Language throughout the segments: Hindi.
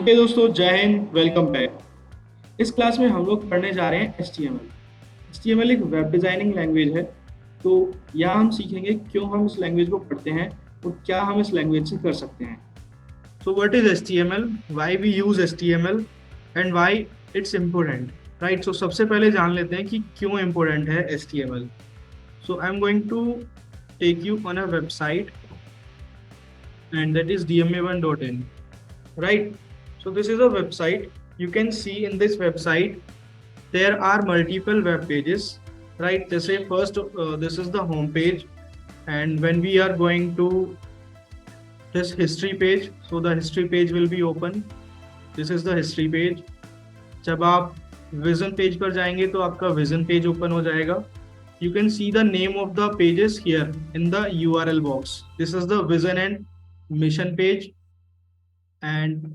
ओके दोस्तों, जय हिंद, वेलकम बैक। इस क्लास में हम लोग पढ़ने जा रहे हैं HTML। HTML एक वेब डिज़ाइनिंग लैंग्वेज है। तो यहाँ हम सीखेंगे क्यों हम इस लैंग्वेज को पढ़ते हैं और क्या हम इस लैंग्वेज से कर सकते हैं। So what is HTML, why we use HTML and why it's important, right. So सबसे पहले जान लेते हैं कि क्यों इम्पोर्टेंट है HTML। So I am going to take you on a website and that is dma1.in, right? So this is a website. You can see in this website there are multiple web pages, right? They say first this is the home page, and when we are going to this history page, so the history page will be open. This is the history page. जब आप vision page पर जाएंगे तो आपका vision page open हो जाएगा. You can see the name of the pages here in the URL box. This is the vision and mission page, and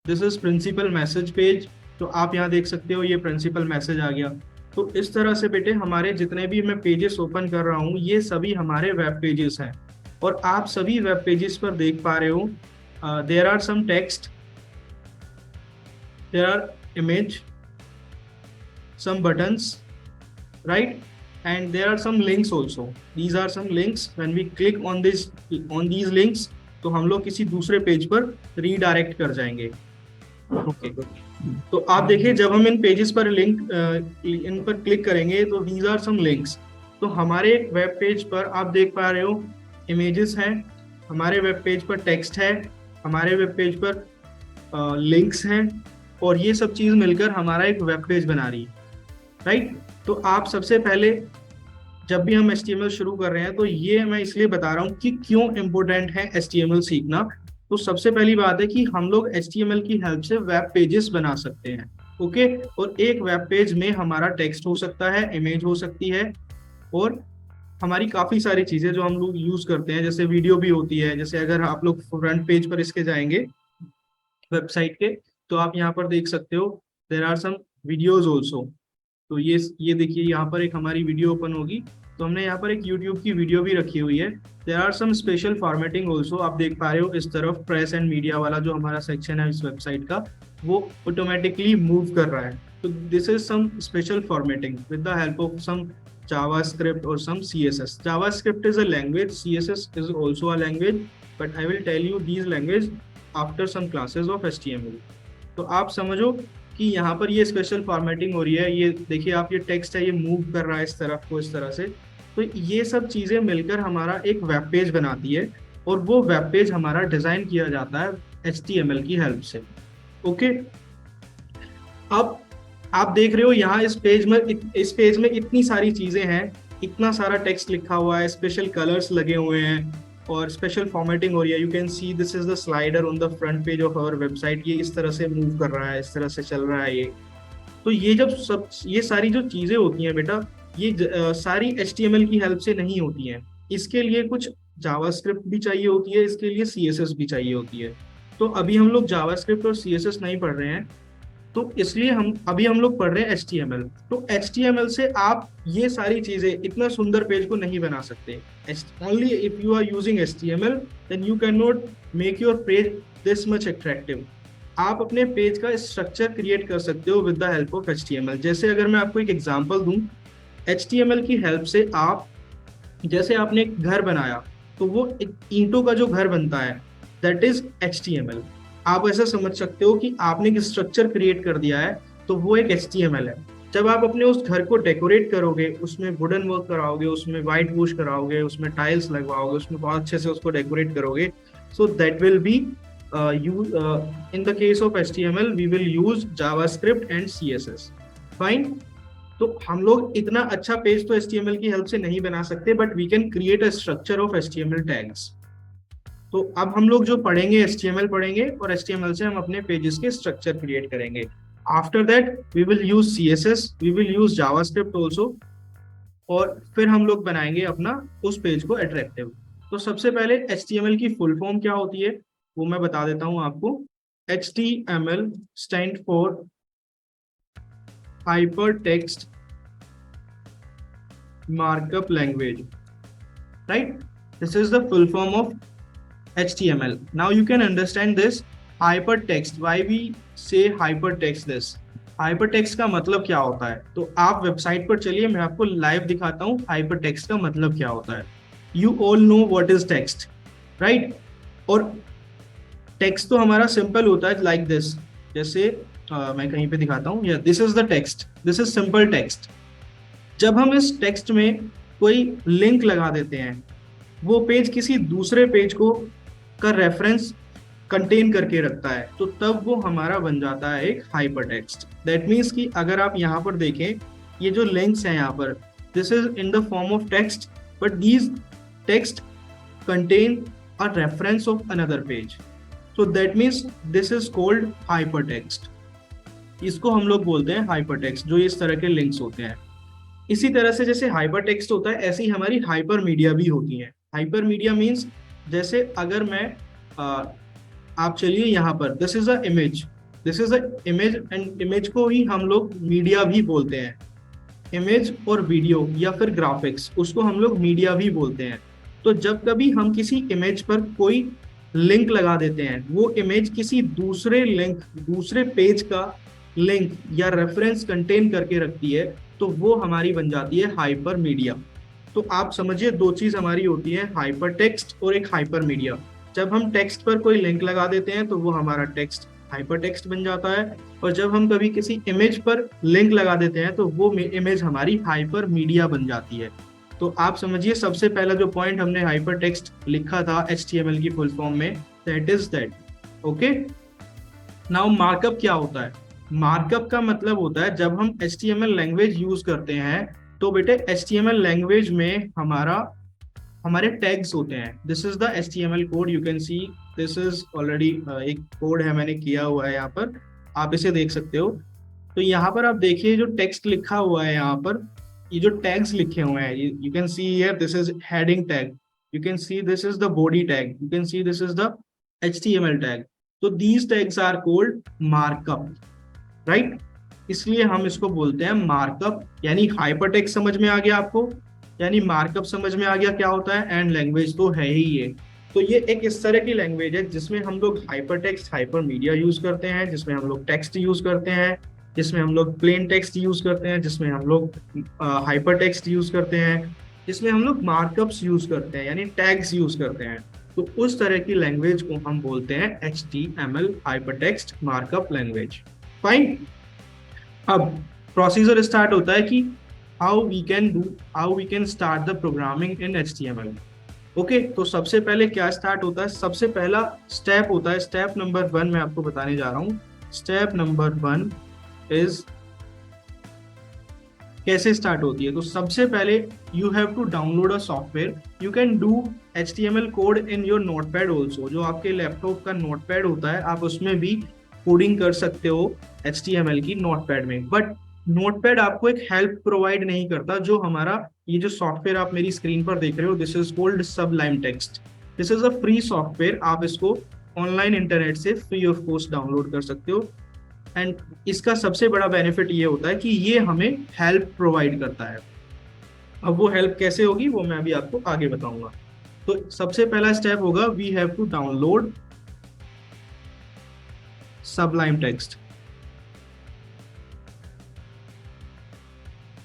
this is principal message page. तो आप यहाँ देख सकते हो ये प्रिंसिपल मैसेज आ गया। तो इस तरह से बेटे हमारे जितने भी मैं पेजेस ओपन कर रहा हूँ ये सभी हमारे वेब पेजेस हैं, और आप सभी वेब पेजेस पर देख पा रहे हो there are some text, there are image, some buttons, right? And there are some links also. These are some links. When we click on these links, तो हम लोग किसी दूसरे पेज पर रीडायरेक्ट कर जाएंगे। ओके तो आप देखिए जब हम इन पेजेस पर इन पर क्लिक करेंगे तो दीज आर सम लिंक्स। तो हमारे एक वेब पेज पर आप देख पा रहे हो इमेजेस हैं, हमारे वेब पेज पर टेक्स्ट है, हमारे वेब पेज पर लिंक्स हैं, और ये सब चीज़ मिलकर हमारा एक वेब पेज बना रही है, राइट। तो आप सबसे पहले जब भी हम HTML शुरू कर रहे हैं तो ये मैं इसलिए बता रहा हूँ कि क्यों इम्पोर्टेंट है HTML सीखना। तो सबसे पहली बात है कि हम लोग HTML की हेल्प से वेब पेजेस बना सकते हैं, ओके। और एक वेब पेज में हमारा टेक्स्ट हो सकता है, इमेज हो सकती है, और हमारी काफ़ी सारी चीज़ें जो हम लोग यूज़ करते हैं, जैसे वीडियो भी होती है। जैसे अगर आप लोग फ्रंट पेज पर इसके जाएंगे वेबसाइट के, तो आप यहाँ पर देख सकते हो there are some videos also. तो ये देखिए यहाँ पर एक हमारी वीडियो ओपन होगी, तो हमने यहाँ पर एक YouTube की वीडियो भी रखी हुई है। There are some special formatting also. आप देख पा रहे हो इस तरफ प्रेस एंड मीडिया वाला जो हमारा सेक्शन है इस वेबसाइट का, वो ऑटोमेटिकली मूव कर रहा है। तो this is some special formatting with the help of some JavaScript or some CSS. JavaScript is a language, CSS is also a language, but I will tell you these language after some classes of HTML. तो आप समझो कि यहाँ पर ये स्पेशल फॉर्मेटिंग हो रही है। ये देखिए आप, ये टेक्स्ट है, ये मूव कर रहा है इस तरफ को, इस तरह से। तो ये सब चीज़ें मिलकर हमारा एक वेब पेज बनाती है, और वो वेब पेज हमारा डिज़ाइन किया जाता है HTML की हेल्प से, ओके। अब आप देख रहे हो यहाँ इस पेज में इतनी सारी चीज़ें हैं, इतना सारा टेक्स्ट लिखा हुआ है, स्पेशल कलर्स लगे हुए हैं, और स्पेशल फॉर्मेटिंग हो रही है। You can see this is the slider on the front page of our website. ये इस तरह से मूव कर रहा है, इस तरह से चल रहा है ये। तो ये जब सब ये सारी जो चीज़ें होती हैं बेटा, ये सारी HTML की हेल्प से नहीं होती हैं। इसके लिए कुछ जावास्क्रिप्ट भी चाहिए होती है, इसके लिए CSS भी चाहिए होती है। तो अभी हम लोग जावास्क्रिप्ट और CSS नहीं पढ़ रहे हैं, तो इसलिए हम लोग पढ़ रहे हैं HTML। तो HTML से आप ये सारी चीजें, इतना सुंदर पेज को नहीं बना सकते। Only if you are using HTML then you can not make your page this much attractive. आप अपने पेज का स्ट्रक्चर क्रिएट कर सकते हो with the help of HTML। जैसे अगर मैं आपको एक एग्जांपल दूं, HTML की हेल्प से आप, जैसे आपने एक घर बनाया, तो वो एक ईंटों का जो घर बनता है दैट इज HTML। आप ऐसा समझ सकते हो कि आपने एक स्ट्रक्चर क्रिएट कर दिया है, तो वो एक HTML है। जब आप अपने उस घर को डेकोरेट करोगे, उसमें वुडन वर्क कराओगे, उसमें व्हाइट वॉश कराओगे, उसमें टाइल्स लगवाओगे, उसमें बहुत अच्छे से उसको डेकोरेट करोगे, so that will be in the case of HTML we will use JavaScript and CSS, fine। तो हम लोग इतना अच्छा पेज तो HTML की हेल्प से नहीं बना सकते, but we can create a structure of HTML tags. तो अब हम लोग जो पढ़ेंगे HTML पढ़ेंगे, और HTML से हम अपने पेजेस के स्ट्रक्चर क्रिएट करेंगे। After that we will use CSS, we will use JavaScript also, और फिर हम लोग बनाएंगे अपना उस पेज को अट्रैक्टिव। तो सबसे पहले HTML की फुल फॉर्म क्या होती है वो मैं बता देता हूं आपको। HTML stand for hyper text markup language, right. This is the full form of HTML. Now you can understand this hyper text, why we say hyper text this, hyper text का मतलब क्या होता है? तो आप वेबसाइट पर चलिए, मैं आपको लाइव दिखाता हूँ हाइपर टेक्स्ट का मतलब क्या होता है। You all know what is text, right? और टेक्स्ट तो हमारा सिंपल होता है लाइक दिस, जैसे मैं कहीं पे दिखाता हूँ, या this is the text, this is simple text. जब हम इस टेक्स्ट में कोई लिंक लगा देते हैं, वो पेज किसी दूसरे पेज को का रेफरेंस कंटेन करके रखता है, तो तब वो हमारा बन जाता है एक हाइपर टेक्स्ट। दैट मीन्स कि अगर आप यहाँ पर देखें, ये जो लिंक्स हैं यहाँ पर, this is in the form of text, but these text contain a reference of another page, so that means this is called hypertext। इसको हम लोग बोलते हैं hypertext, जो इस तरह के लिंक्स होते हैं। इसी तरह से जैसे hypertext होता है, ऐसी हमारी हाइपर मीडिया भी होती है। हाइपर मीडिया मीन्स, जैसे अगर मैं आप चलिए यहाँ पर, this is a image, this is a image, and image को ही हम लोग मीडिया भी बोलते हैं। इमेज और वीडियो या फिर ग्राफिक्स, उसको हम लोग मीडिया भी बोलते हैं। तो जब कभी हम किसी इमेज पर कोई लिंक लगा देते हैं, वो इमेज किसी दूसरे लिंक, दूसरे पेज का लिंक या रेफरेंस कंटेन करके रखती है, तो वो हमारी बन जाती है हाइपर मीडिया। तो आप समझिए, दो चीज हमारी होती है, हाइपर टेक्स्ट और एक हाइपर मीडिया। जब हम टेक्स्ट पर कोई लिंक लगा देते हैं, तो वो हमारा टेक्स्ट हाइपर टेक्स्ट बन जाता है, और जब हम कभी किसी इमेज पर लिंक लगा देते हैं, तो वो इमेज हमारी हाइपर मीडिया बन जाती है। तो आप समझिए, सबसे पहला जो पॉइंट हमने हाइपर टेक्स्ट लिखा था HTML की फुल फॉर्म में, that is that. Okay, now markup क्या होता है? मार्कअप का मतलब होता है, जब हम HTML लैंग्वेज यूज करते हैं, तो बेटे HTML लैंग्वेज में हमारे टैग्स होते हैं। This is the HTML code, you can see, this is already एक कोड है, मैंने किया हुआ है यहाँ पर, आप इसे देख सकते हो। तो यहाँ पर आप देखिए, जो टेक्स्ट लिखा हुआ है यहाँ पर, ये जो टैग्स लिखे हुए हैं, you can see here, this is heading tag, you can see this is the body tag, you can see this is the HTML tag. तो these tags are called markup, right? इसलिए हम इसको बोलते हैं मार्कअप। यानी हाइपरटेक्स्ट समझ में आ गया आपको, यानी मार्कअप समझ में आ गया क्या होता है, एंड लैंग्वेज तो है ही ये। तो ये एक इस तरह की लैंग्वेज है जिसमें हम लोग हाइपरटेक्स्ट, हाइपर मीडिया यूज करते हैं, जिसमें हम लोग टेक्स्ट यूज करते हैं, जिसमें हम लोग प्लेन टेक्स्ट यूज करते हैं, जिसमें हम लोग हाइपर टेक्स्ट यूज करते हैं, जिसमें हम लोग मार्कअप्स यूज करते हैं, यानी टैग्स यूज करते हैं। तो उस तरह की लैंग्वेज को हम बोलते हैं HTML, hypertext markup language. Fine. अब प्रोसीजर स्टार्ट होता है कि how we can start the programming in HTML। Okay, तो सबसे पहले क्या स्टार्ट होता है? सबसे पहला स्टेप होता है, स्टेप नंबर 1 मैं आपको बताने जा रहा हूँ। स्टेप नंबर 1 इज, कैसे स्टार्ट होती है? तो सबसे पहले you have to download a software. You can do HTML code in your notepad also. जो आपके लैपटॉप का नोटपैड होता है, आप उसमें भी कोडिंग कर सकते हो HTML की नोटपैड में। बट नोटपैड आपको एक हेल्प प्रोवाइड नहीं करता। जो हमारा ये जो सॉफ्टवेयर आप मेरी स्क्रीन पर देख रहे हो, this is called Sublime text. This is a free software, आप इसको ऑनलाइन इंटरनेट से फ्री ऑफ कॉस्ट डाउनलोड कर सकते हो। एंड इसका सबसे बड़ा बेनिफिट ये होता है कि ये हमें हेल्प प्रोवाइड करता है। अब वो हेल्प कैसे होगी, वो मैं अभी आपको आगे बताऊंगा। तो सबसे पहला स्टेप होगा, we have to download Sublime text.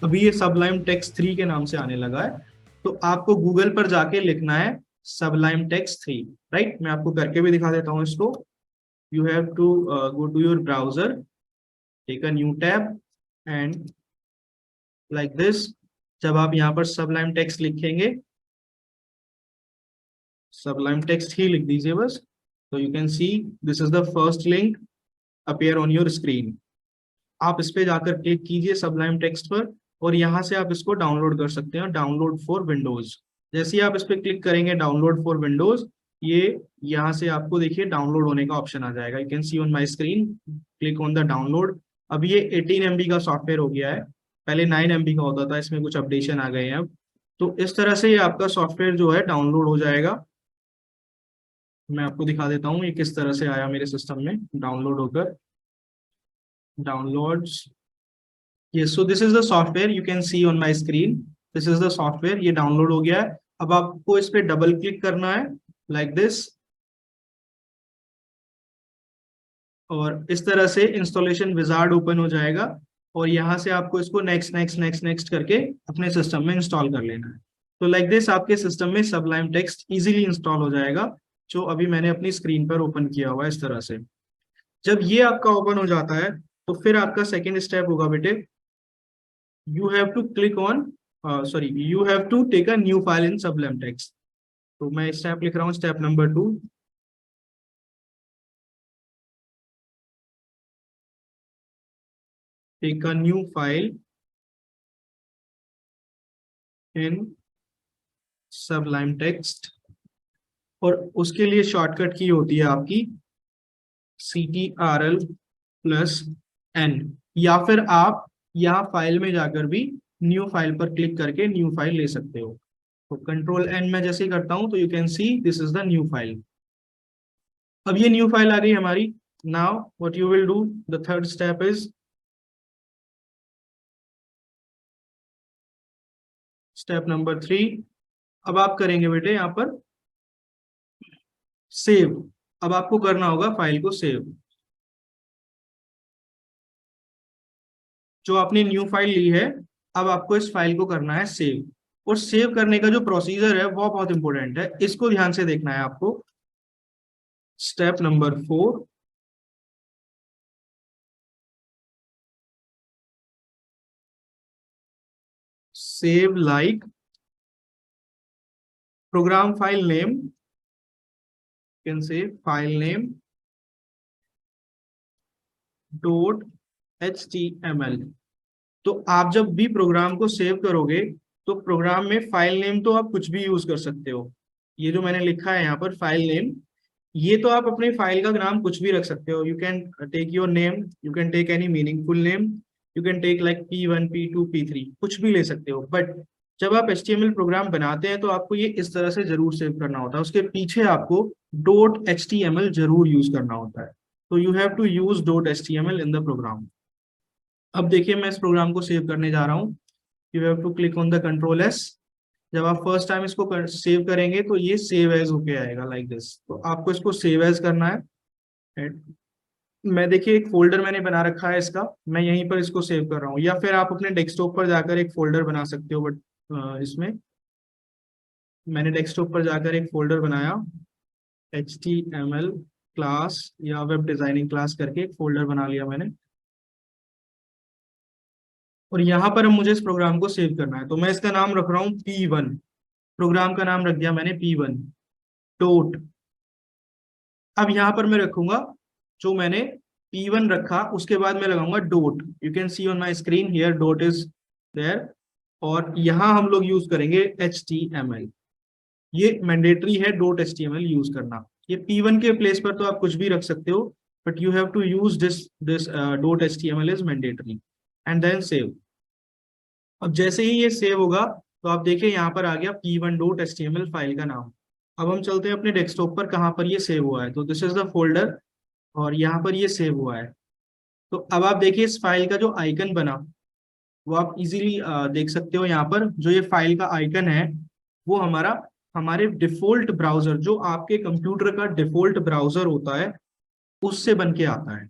अभी ये सबलाइम टेक्स्ट 3 के नाम से आने लगा है, तो आपको गूगल पर जाके लिखना है सबलाइम टेक्स्ट 3, राइट? मैं आपको करके भी दिखा देता हूँ इसको। You have to go to your browser, take a new tab, and like this. जब आप यहाँ पर सबलाइम टेक्स्ट लिखेंगे, सबलाइम टेक्स्ट ही लिख दीजिए बस, तो you can see this is the first link appear on your screen. आप इस पे जाकर क्लिक कीजिए सबलाइम टेक्स्ट पर, और यहाँ से आप इसको डाउनलोड कर सकते हैं, डाउनलोड फॉर विंडोज। जैसे ही आप इस पे क्लिक करेंगे, डाउनलोड फॉर विंडोज, ये यहाँ से आपको देखिए डाउनलोड होने का ऑप्शन आ जाएगा। You can see on my screen, click on the download. अब ये 18 MB का सॉफ्टवेयर हो गया है, पहले 9 MB का होता था, इसमें कुछ अपडेशन आ गए हैं अब। तो इस तरह से ये आपका सॉफ्टवेयर जो है डाउनलोड हो जाएगा। मैं आपको दिखा देता हूँ ये किस तरह से आया मेरे सिस्टम में डाउनलोड होकर। Downloads, yes, so this is the software, you can see on my screen, this is the software, ये डाउनलोड हो गया है। अब आपको इस पे डबल क्लिक करना है, like this, और इस तरह से इंस्टॉलेशन विजार्ड ओपन हो जाएगा और यहाँ से आपको इसको नेक्स्ट नेक्स्ट नेक्स्ट नेक्स्ट करके अपने सिस्टम में इंस्टॉल कर लेना है। तो लाइक दिस आपके सिस्टम में सबलाइम टेक्स्ट इजीली इंस्टॉल हो जाएगा, जो अभी मैंने अपनी स्क्रीन पर ओपन किया हुआ है इस तरह से। जब ये आपका ओपन हो जाता है तो फिर आपका सेकेंड स्टेप होगा बेटे, you have to click on sorry you have to take a new file in Sublime Text. तो मैं स्टेप लिख रहा हूँ, step number 2, take a new file in Sublime Text. और उसके लिए शॉर्टकट की होती है आपकी CTRL+N, या फिर आप यहाँ फाइल में जाकर भी न्यू फाइल पर क्लिक करके न्यू फाइल ले सकते हो। तो Ctrl+N में जैसे ही करता हूं तो you can see this is the new file. अब ये न्यू फाइल आ गई हमारी। Now what you will do, the third step is step number 3। अब आप करेंगे बेटे यहाँ पर सेव। अब आपको करना होगा फाइल को सेव। जो आपने न्यू फाइल ली है, अब आपको इस फाइल को करना है सेव। और सेव करने का जो प्रोसीजर है वो बहुत इंपॉर्टेंट है, इसको ध्यान से देखना है आपको। Step number 4, save like program file name, can say file name .html। तो आप जब भी प्रोग्राम को सेव करोगे तो प्रोग्राम में फाइल नेम तो आप कुछ भी यूज कर सकते हो। ये जो मैंने लिखा है यहाँ पर फाइल नेम, ये तो आप अपने फाइल का नाम कुछ भी रख सकते हो। You can take your name, you can take any meaningful name, you can take like P1 P2 P3, कुछ भी ले सकते हो। बट जब आप HTML प्रोग्राम बनाते हैं तो आपको ये इस तरह से जरूर सेव करना होता है, उसके पीछे आपको .html जरूर यूज करना होता है। तो you have to use .html in the program. अब देखिए मैं इस प्रोग्राम को सेव करने जा रहा हूँ। You have to click on the Ctrl+S। जब आप फर्स्ट टाइम इसको सेव करेंगे तो ये सेव एज होके आएगा लाइक दिस। तो आपको इसको सेव एज करना है। मैं देखिए एक फोल्डर मैंने बना रखा है इसका, मैं यहीं पर इसको सेव कर रहा हूँ, या फिर आप अपने डेस्कटॉप पर जाकर एक फोल्डर बना सकते हो। बट इसमें मैंने डेस्कटॉप पर जाकर एक फोल्डर बनाया, HTML क्लास या वेब डिजाइनिंग क्लास करके एक फोल्डर बना लिया मैंने। और यहाँ पर अब मुझे इस प्रोग्राम को सेव करना है, तो मैं इसका नाम रख रहा हूँ P1। प्रोग्राम का नाम रख दिया मैंने P1 डॉट। अब यहाँ पर मैं रखूंगा जो मैंने P1 रखा, उसके बाद मैं लगाऊंगा dot. You can see on my screen here dot is there. और यहाँ हम लोग यूज करेंगे HTML। ये मैंडेटरी है .html यूज करना। ये P1 के प्लेस पर तो आप कुछ भी रख सकते हो, but you have to use this .html is mandatory and then save. अब जैसे ही ये सेव होगा तो आप देखिए यहाँ पर आ गया P1.html फाइल का नाम। अब हम चलते हैं अपने डेस्कटॉप पर, कहाँ पर ये सेव हुआ है। तो दिस इज द फोल्डर और यहाँ पर ये सेव हुआ है। तो अब आप देखिए इस फाइल का जो आइकन बना वो आप इजीली देख सकते हो। यहाँ पर जो ये फाइल का आइकन है वो हमारे डिफॉल्ट ब्राउजर, जो आपके कंप्यूटर का डिफॉल्ट ब्राउजर होता है, उससे बन के आता है।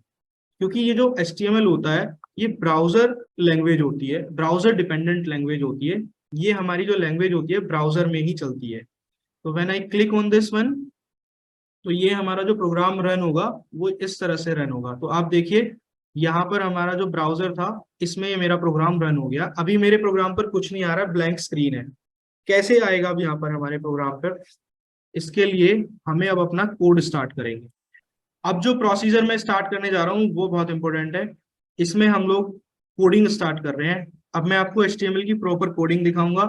क्योंकि ये जो HTML होता है ये ब्राउजर लैंग्वेज होती है, ब्राउजर डिपेंडेंट लैंग्वेज होती है। ये हमारी जो लैंग्वेज होती है ब्राउजर में ही चलती है। तो when I click on this one, तो ये हमारा जो प्रोग्राम रन होगा वो इस तरह से रन होगा। तो आप देखिए यहाँ पर हमारा जो ब्राउजर था इसमें ये मेरा प्रोग्राम रन हो गया। अभी मेरे प्रोग्राम पर कुछ नहीं आ रहा, ब्लैंक स्क्रीन है। कैसे आएगा अब यहाँ पर हमारे प्रोग्राम पर, इसके लिए हमें अब अपना कोड स्टार्ट करेंगे। अब जो प्रोसीजर मैं स्टार्ट करने जा रहा हूँ वो बहुत इंपॉर्टेंट है। इसमें हम लोग कोडिंग स्टार्ट कर रहे हैं। अब मैं आपको HTML की प्रॉपर कोडिंग दिखाऊंगा,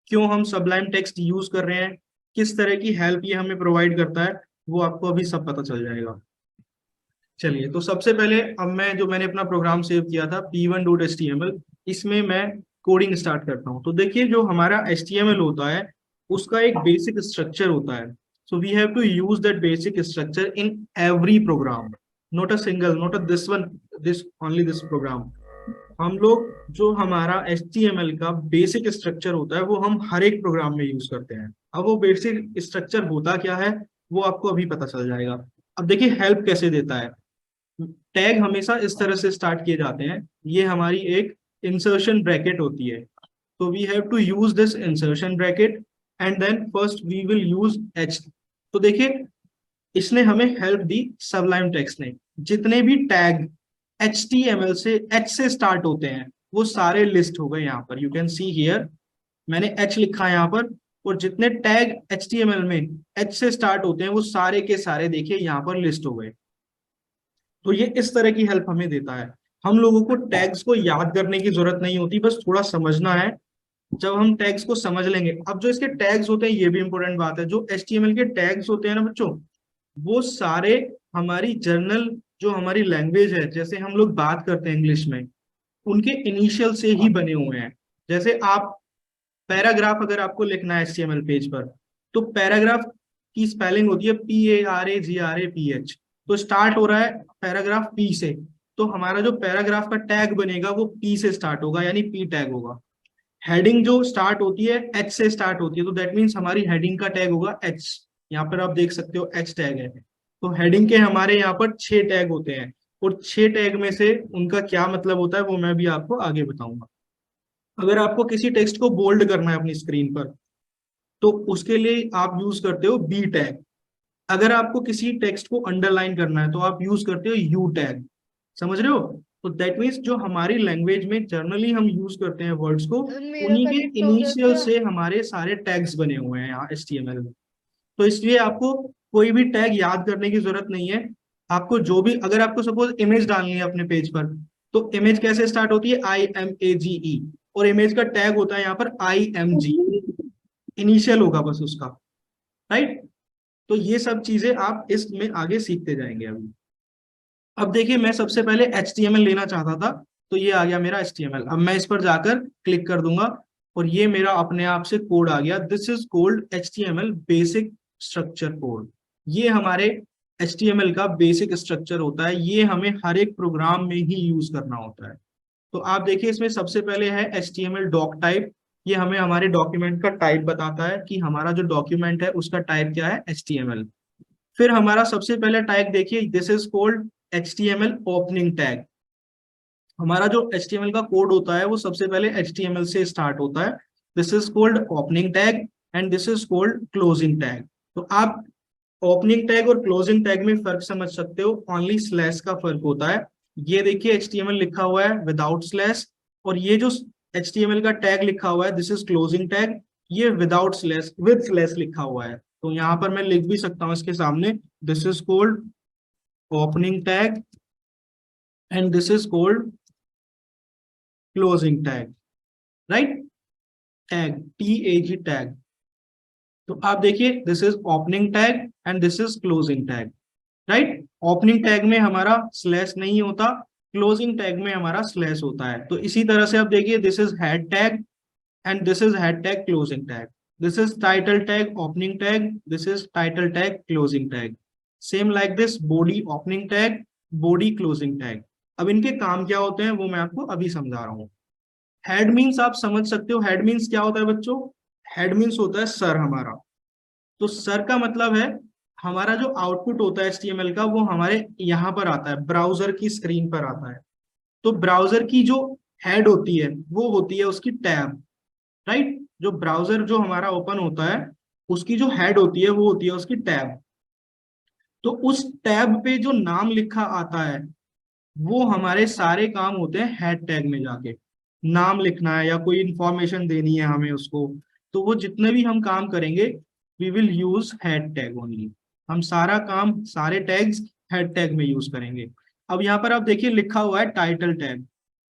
क्यों हम सबलाइम टेक्स्ट यूज कर रहे हैं, किस तरह की हेल्प ये हमें प्रोवाइड करता है, वो आपको अभी सब पता चल जाएगा। चलिए, तो सबसे पहले अब मैंने अपना प्रोग्राम सेव किया था P1.html, इसमें मैं कोडिंग स्टार्ट करता हूँ। तो देखिए जो हमारा HTML होता है उसका एक बेसिक स्ट्रक्चर होता है। So we have to use that basic structure in every program, not a single, not a this one, only this program। हम लोग जो हमारा HTML का बेसिक स्ट्रक्चर होता है वो हम हर एक प्रोग्राम में यूज करते हैं। अब वो बेसिक स्ट्रक्चर होता क्या है वो आपको अभी पता चल जाएगा। अब देखिए हेल्प कैसे देता है। टैग हमेशा इस तरह से स्टार्ट किए जाते हैं, ये हमारी एक इंसर्शन ब्रैकेट होती है, तो we have to use this insertion bracket and then first we will use H. तो देखिए इसने हमें हेल्प दी, सबलाइम टेक्स्ट ने। जितने भी टैग HTML से एच से स्टार्ट होते हैं वो सारे लिस्ट हो गए यहाँ पर, यू कैन सी हियर, मैंने एच लिखा है यहाँ पर, और जितने टैग HTML में एच से स्टार्ट होते हैं वो सारे के सारे देखिए यहाँ पर लिस्ट हो गए। तो ये इस तरह की हेल्प हमें देता है। हम लोगों को टैग्स को याद करने की जरूरत नहीं होती, बस थोड़ा समझना है। जब हम टैग्स को समझ लेंगे, अब जो इसके टैग्स होते हैं ये भी इंपॉर्टेंट बात है, जो HTML के टैग्स होते हैं ना बच्चों, वो सारे हमारी जर्नल जो हमारी लैंग्वेज है, जैसे हम लोग बात करते हैं इंग्लिश में, उनके इनिशियल से ही बने हुए हैं। जैसे आप पैराग्राफ अगर आपको लिखना है HTML पेज पर, तो पैराग्राफ की स्पेलिंग होती है PARAGRAPH। तो स्टार्ट हो रहा है पैराग्राफ पी से, तो हमारा जो पैराग्राफ का टैग बनेगा वो पी से स्टार्ट होगा, यानी पी टैग होगा। हेडिंग जो स्टार्ट होती है एच से स्टार्ट होती है, तो दैट मीन्स हमारी हेडिंग का टैग होगा एच। यहाँ पर आप देख सकते हो एच टैग है। तो हेडिंग के हमारे यहाँ पर 6 टैग होते हैं, और 6 टैग में से उनका क्या मतलब होता है वो मैं भी आपको आगे बताऊंगा। अगर आपको किसी टेक्स्ट को बोल्ड करना है अपनी स्क्रीन पर, तो उसके लिए आप यूज करते हो बी टैग। अगर आपको किसी टेक्स्ट को अंडरलाइन करना है तो आप यूज करते हो यू टैग। समझ रहे हो? तो दैट मीन्स जो हमारी लैंग्वेज में जनरली हम यूज करते हैं वर्ड्स को, मेरा उन्हीं के कनेक्ट हो गया इनिशियल क्या? से हमारे सारे टैग्स बने हुए हैं यहाँ HTML में। तो इसलिए आपको कोई भी टैग याद करने की जरूरत नहीं है। आपको जो भी, अगर आपको सपोज इमेज डालनी है अपने पेज पर, तो इमेज कैसे स्टार्ट होती है? IMAGE, और इमेज का टैग होता है यहाँ पर IMG, इनिशियल होगा बस उसका, राइट। तो ये सब चीजें आप इसमें आगे सीखते जाएंगे अभी। अब देखिए मैं सबसे पहले HTML लेना चाहता था, तो ये आ गया मेरा HTML। अब मैं इस पर जाकर क्लिक कर दूंगा और ये मेरा अपने आप से कोड आ गया। This is cold HTML basic structure code. ये हमारे HTML का बेसिक स्ट्रक्चर होता है, ये हमें हर एक प्रोग्राम में ही यूज करना होता है। तो आप देखिए इसमें सबसे पहले है HTML डॉक टाइप। ये हमें हमारे डॉक्यूमेंट का टाइप बताता है कि हमारा जो डॉक्यूमेंट है उसका टाइप क्या है, HTML। फिर हमारा सबसे पहले टैग देखिए, this is cold HTML opening tag. हमारा जो HTML का कोड होता है वो सबसे पहले HTML से स्टार्ट होता है। This is cold opening tag and this is cold closing tag. तो आप ओपनिंग टैग और क्लोजिंग टैग में फर्क समझ सकते हो, ओनली स्लैश का फर्क होता है। ये देखिए HTML लिखा हुआ है विदाउट स्लैश, और ये जो HTML का टैग लिखा हुआ है दिस इज क्लोजिंग टैग, ये विदाउट स्लैश विद स्लैश लिखा हुआ है। तो यहाँ पर मैं लिख भी सकता हूँ इसके सामने, this is cold opening tag and this is cold closing tag, right. Tag TAG tag. तो आप देखिए this is opening tag and this is closing tag, right. Opening tag में हमारा स्लैश नहीं होता, क्लोजिंग टैग में हमारा स्लैश होता है। तो इसी तरह से आप देखिए this is head tag and this is head tag closing tag. This is title tag opening tag, this is title tag closing tag. Same like this body opening tag, body closing tag. अब इनके काम क्या होते हैं वो मैं आपको अभी समझा रहा हूँ। हेड मीन्स आप समझ सकते हो, हेड मीन्स क्या होता है बच्चों? हेड मीन्स होता है सर हमारा। तो सर का मतलब है हमारा जो आउटपुट होता है HTML का, वो हमारे यहाँ पर आता है, ब्राउजर की स्क्रीन पर आता है। तो ब्राउजर की जो हेड होती है वो होती है उसकी टैब, राइट। जो ब्राउजर जो हमारा ओपन होता है उसकी जो हेड होती है वो होती है उसकी टैब। तो उस टैब पे जो नाम लिखा आता है वो हमारे सारे काम होते हैं हेड टैग में जाके। नाम लिखना है या कोई इंफॉर्मेशन देनी है हमें उसको, तो वो जितने भी हम काम करेंगे we will use head tag only. हम सारा काम सारे टैग्स हेड टैग में यूज करेंगे। अब यहाँ पर आप देखिए लिखा हुआ है टाइटल टैग।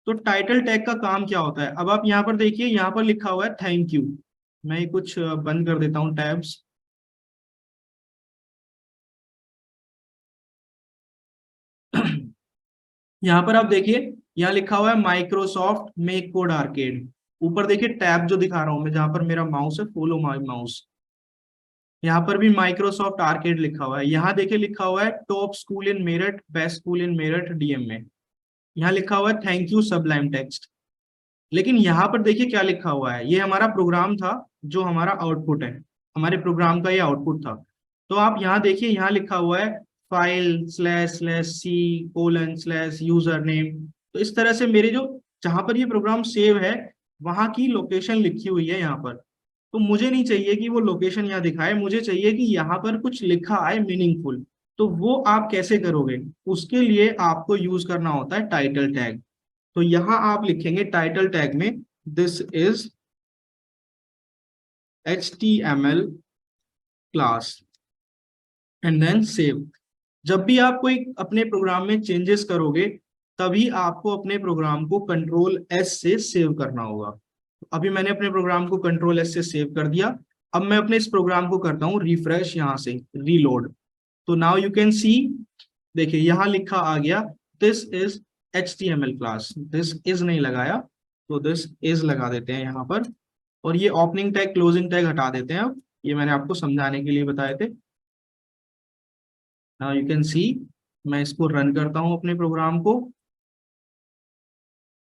तो टाइटल टैग का काम क्या होता है? अब आप यहाँ पर देखिए, यहाँ पर लिखा हुआ है थैंक यू। मैं ये कुछ बंद कर देता हूँ टैब्स। यहाँ पर आप देखिए, यहाँ लिखा हुआ है माइक्रोसॉफ्ट मेक कोड आर्केड। ऊपर देखिए टैब जो दिखा रहा हूं मैं, जहां पर मेरा माउस है, फॉलो माय माउस, यहाँ पर भी माइक्रोसॉफ्ट आर्केड लिखा हुआ है। यहाँ देखिए लिखा हुआ है टॉप स्कूल इन मेरठ, बेस्ट स्कूल इन मेरठ DM में। यहाँ लिखा हुआ है थैंक यू सबलाइम टेक्स्ट। लेकिन यहाँ पर देखिए क्या लिखा हुआ है, ये हमारा प्रोग्राम था, जो हमारा आउटपुट है, हमारे प्रोग्राम का ये आउटपुट था। तो आप यहाँ देखिए, यहाँ लिखा हुआ है फाइल //c:/यूजर नेम। तो इस तरह से मेरे जो जहां पर ये प्रोग्राम सेव है वहां की लोकेशन लिखी हुई है यहाँ पर। तो मुझे नहीं चाहिए कि वो लोकेशन यहाँ दिखाए, मुझे चाहिए कि यहाँ पर कुछ लिखा आए मीनिंगफुल। तो वो आप कैसे करोगे? उसके लिए आपको यूज करना होता है टाइटल टैग। तो यहाँ आप लिखेंगे टाइटल टैग में this is HTML class and then save. जब भी आप कोई अपने प्रोग्राम में चेंजेस करोगे तभी आपको अपने प्रोग्राम को कंट्रोल S से सेव करना होगा। अभी मैंने अपने प्रोग्राम को कंट्रोल S से सेव कर दिया। अब मैं अपने इस प्रोग्राम को करता हूँ रिफ्रेश, यहाँ से रीलोड। तो नाउ यू कैन सी, देखिए यहाँ लिखा आ गया this is HTML class. This is नहीं लगाया तो दिस इज लगा देते हैं यहाँ पर। और ये ओपनिंग टैग क्लोजिंग टैग हटा देते हैं। अब ये मैंने आपको समझाने के लिए बताए थे। नाउ यू कैन सी, मैं इसको रन करता हूँ अपने प्रोग्राम को,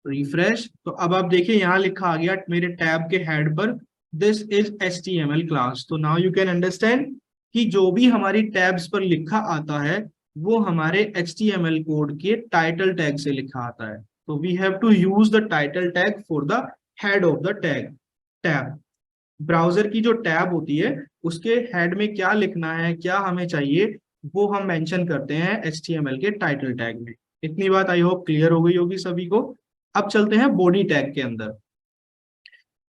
रिफ्रेश। तो अब आप देखिए यहाँ लिखा आ गया मेरे टैब के हेड पर दिस इज HTML क्लास। तो नाउ यू कैन अंडरस्टैंड कि जो भी हमारी टैब्स पर लिखा आता है वो हमारे HTML कोड के टाइटल टैग से लिखा आता है। तो we have to use the title tag for the head of the tag. Tab, browser की जो टैब होती है उसके हेड में क्या लिखना है, क्या हमें चाहिए, वो हम मेंशन करते हैं HTML के टाइटल टैग में। इतनी बात आई होप क्लियर हो गई होगी सभी को। अब चलते हैं बॉडी टैग के अंदर।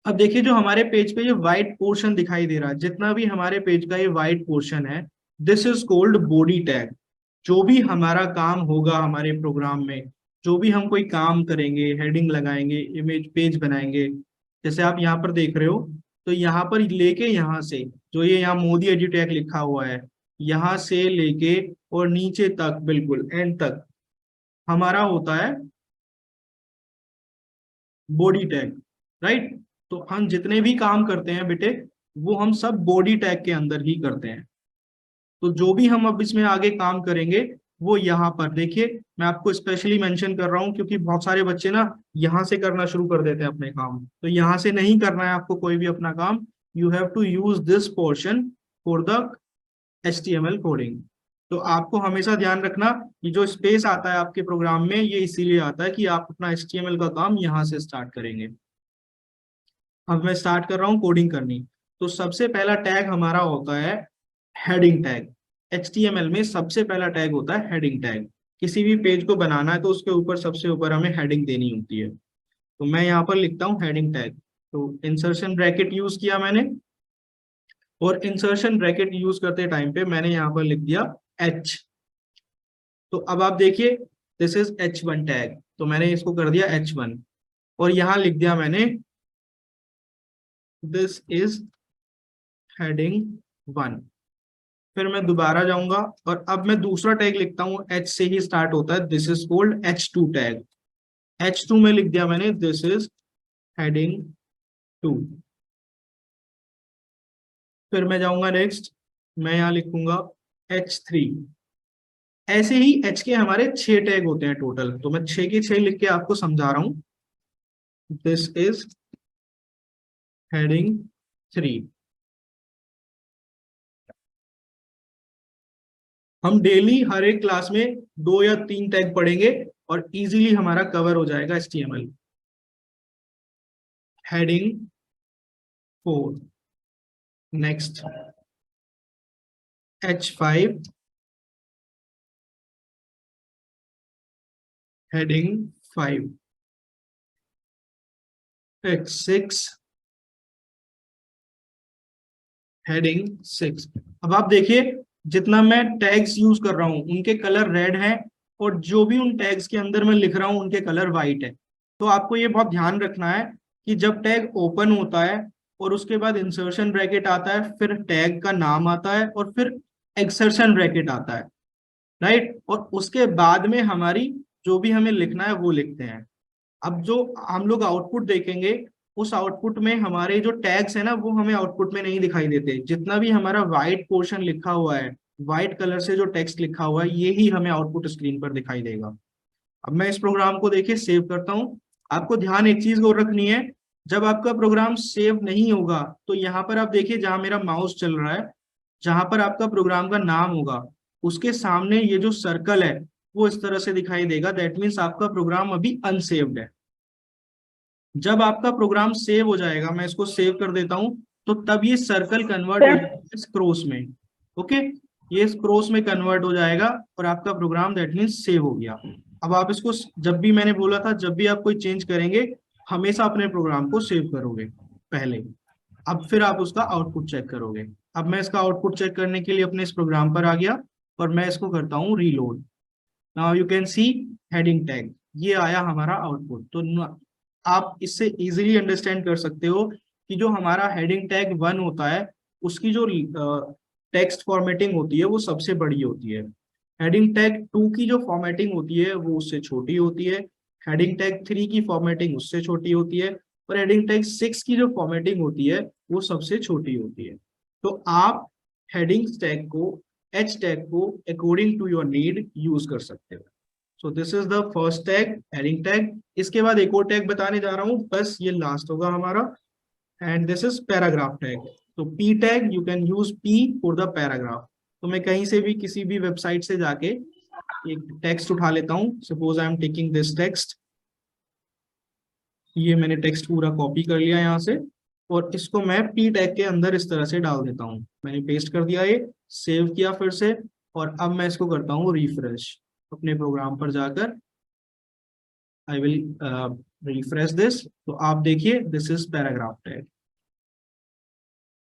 अब देखिए जो हमारे पेज पे ये व्हाइट पोर्शन दिखाई दे रहा है, जितना भी हमारे पेज का ये व्हाइट पोर्शन है, this is called body tag. जो भी हमारा काम होगा हमारे प्रोग्राम में, जो भी हम कोई काम करेंगे, हेडिंग लगाएंगे, इमेज पेज बनाएंगे, जैसे आप यहाँ पर देख रहे हो, तो यहाँ पर लेके यहाँ से जो ये यहाँ मोदी एडिटेक लिखा हुआ है, यहाँ से लेके और नीचे तक बिल्कुल एंड तक हमारा होता है बॉडी टैग, राइट। तो हम जितने भी काम करते हैं बेटे वो हम सब बॉडी टैग के अंदर ही करते हैं। तो जो भी हम अब इसमें आगे काम करेंगे वो यहाँ पर देखिए, मैं आपको स्पेशली मेंशन कर रहा हूँ क्योंकि बहुत सारे बच्चे ना यहाँ से करना शुरू कर देते हैं अपने काम। तो यहाँ से नहीं करना है आपको कोई भी अपना काम। You have to use this portion for the HTML coding. तो आपको हमेशा ध्यान रखना कि जो स्पेस आता है आपके प्रोग्राम में ये इसीलिए आता है कि आप अपना HTML का काम यहाँ से स्टार्ट करेंगे। अब मैं स्टार्ट कर रहा हूँ कोडिंग करनी। तो सबसे पहला टैग हमारा होता है हेडिंग टैग। HTML में सबसे पहला टैग होता है हेडिंग टैग। किसी भी पेज को बनाना है तो उसके ऊपर सबसे ऊपर हमें हेडिंग देनी होती है। तो मैं यहाँ पर लिखता हूँ हेडिंग टैग। तो इंसर्शन ब्रैकेट यूज किया मैंने, और इंसर्शन ब्रैकेट यूज करते टाइम पे मैंने यहाँ पर लिख दिया H। तो अब आप देखिए दिस इज H1 टैग, तो मैंने इसको कर दिया H1 और यहाँ लिख दिया मैंने दिस इज हेडिंग 1। फिर मैं दोबारा जाऊंगा और अब मैं दूसरा टैग लिखता हूँ, H से ही स्टार्ट होता है, this is called H2 tag. H2 में लिख दिया मैंने दिस इज हेडिंग 2। फिर मैं जाऊंगा नेक्स्ट, मैं यहाँ लिखूंगा H3। ऐसे ही H के हमारे 6 टैग होते हैं टोटल, तो मैं 6 के 6 लिख के आपको समझा रहा हूँ। This is heading 3। हम डेली हर एक क्लास में 2 या 3 टैग पढ़ेंगे और इजीली हमारा कवर हो जाएगा HTML। Heading 4, next H5, heading 5, H6, heading 6। अब आप देखिए जितना मैं टैग्स यूज कर रहा हूं उनके कलर रेड है और जो भी उन टैग्स के अंदर मैं लिख रहा हूं उनके कलर वाइट है। तो आपको ये बहुत ध्यान रखना है कि जब टैग ओपन होता है और उसके बाद इंसर्शन ब्रैकेट आता है, फिर टैग का नाम आता है और फिर एक्सर्शन ब्रैकेट आता है, राइट। और उसके बाद में हमारी जो भी हमें लिखना है वो लिखते हैं। अब जो हम लोग आउटपुट देखेंगे उस आउटपुट में हमारे जो टैग्स है ना वो हमें आउटपुट में नहीं दिखाई देते। जितना भी हमारा व्हाइट पोर्शन लिखा हुआ है, व्हाइट कलर से जो टेक्स्ट लिखा हुआ है, ये ही हमें आउटपुट स्क्रीन पर दिखाई देगा। अब मैं इस प्रोग्राम को देखिए सेव करता हूँ। आपको ध्यान एक चीज और रखनी है, जब आपका प्रोग्राम सेव नहीं होगा तो यहाँ पर आप देखिए जहां मेरा माउस चल रहा है, जहां पर आपका प्रोग्राम का नाम होगा उसके सामने ये जो सर्कल है वो इस तरह से दिखाई देगा, दैट मीन्स आपका प्रोग्राम अभी अनसेव्ड है। जब आपका प्रोग्राम सेव हो जाएगा, मैं इसको सेव कर देता हूं, तो तब ये सर्कल कन्वर्ट हो जाएगा स्क्रोस में। ओके, ये स्क्रोस में कन्वर्ट हो जाएगा और आपका प्रोग्राम दैट मीन्स सेव हो गया। अब आप इसको, जब भी मैंने बोला था जब भी आप कोई चेंज करेंगे हमेशा अपने प्रोग्राम को सेव करोगे पहले, अब फिर आप उसका आउटपुट चेक करोगे। अब मैं इसका आउटपुट चेक करने के लिए अपने इस प्रोग्राम पर आ गया और मैं इसको करता हूँ reload. Now you can C heading tag, ये आया हमारा आउटपुट। तो आप इससे इजीली अंडरस्टैंड कर सकते हो कि जो हमारा हेडिंग टैग 1 होता है उसकी जो टेक्स्ट फॉर्मेटिंग होती है वो सबसे बड़ी होती है। हेडिंग टैग 2 की जो फॉर्मेटिंग होती है वो उससे छोटी होती है। हेडिंग टैग 3 की फॉर्मेटिंग उससे छोटी होती है। और हेडिंग टैग 6 की जो फॉर्मेटिंग होती है वो सबसे छोटी होती है। तो आप हेडिंग टैग को, एच टैग को according to your need use कर सकते हो। So this is the first tag, heading tag. इसके बाद एक और टैग बताने जा रहा हूँ, बस ये लास्ट होगा हमारा, and this is paragraph tag. तो p tag, you can use p for the paragraph. तो मैं कहीं से भी किसी भी वेबसाइट से जाके एक टेक्स्ट उठा लेता हूँ, suppose I am taking this text, ये मैंने टेक्स्ट पूरा कॉपी कर लिया यहाँ से और इसको मैं पी टैग के अंदर इस तरह से डाल देता हूँ। मैंने पेस्ट कर दिया, ये सेव किया फिर से, और अब मैं इसको करता हूँ रिफ्रेश अपने प्रोग्राम पर जाकर। आई विल रिफ्रेश दिस, तो आप देखिए this is paragraph tag,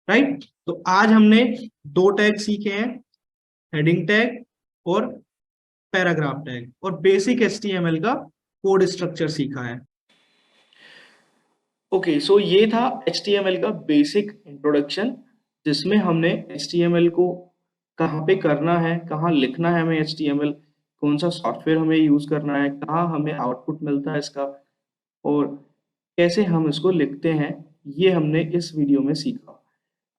right. तो आज हमने दो टैग सीखे हैं, हेडिंग टैग और पैराग्राफ टैग, और बेसिक एचटीएमएल का कोड स्ट्रक्चर सीखा है। ओके, सो ये था HTML का बेसिक इंट्रोडक्शन, जिसमें हमने HTML को कहाँ पे करना है, कहाँ लिखना है हमें HTML, कौन सा सॉफ्टवेयर हमें यूज करना है, कहाँ हमें आउटपुट मिलता है इसका, और कैसे हम इसको लिखते हैं, ये हमने इस वीडियो में सीखा।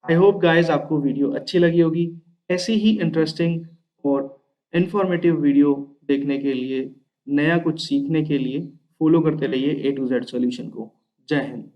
आई होप गाइस आपको वीडियो अच्छी लगी होगी। ऐसी ही इंटरेस्टिंग और इंफॉर्मेटिव वीडियो देखने के लिए, नया कुछ सीखने के लिए फॉलो करते रहिए A to Z सॉल्यूशन को। जय हिंद।